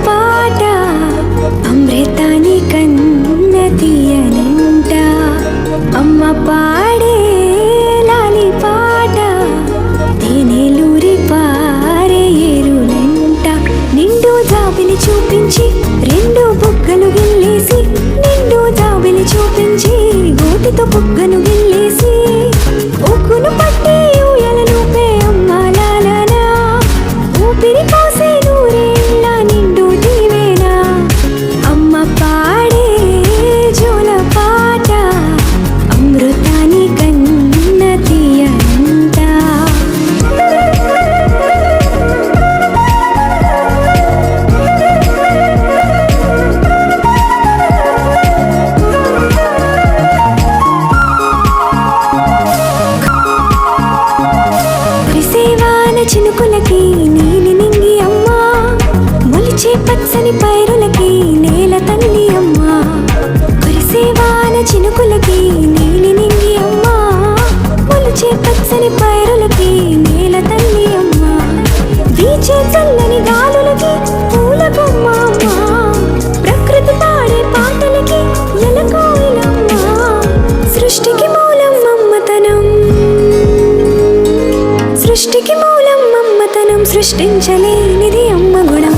పాట అమృతాని కన్న తీయనంట అమ్మ పాడే లాలి పాట తేనెలూరి పారే ఏరులంట నిండు జాబిలి చూపించి రెండు బుగ్గలు గిల్లేసి నిండు జాబిలి చూపించి గోటితో బుగ్గను గిల్లేసి ఉక్కును పట్టి ఊయలలుపే అమ్మ లాలనా ఊపిరి పోసే నూరేళ్ళ నిండు దీవేనా అమ్మ పాడే జోల పాట అమృతాని కన్న తీయంట చినుకులకి నీలి నింగి అమ్మా మొలిచే పచ్చని పైరులకి నేల తల్లి అమ్మా కురిసేవాన చినుకులకి నీలి నింగి అమ్మా మొలిచే పచ్చని పైరులకి నేల తల్లి అమ్మా వీచే చల్లని గాలులకి పూల బొమ్మ అమ్మా ప్రకృతి పాడే పాటలకి ఎలకోయిలమ్మా సృష్టికి మూలం మమ్మతనం సృష్టికి మూలం మమ్మతనం సృష్టించలేనిది అమ్మ గుణం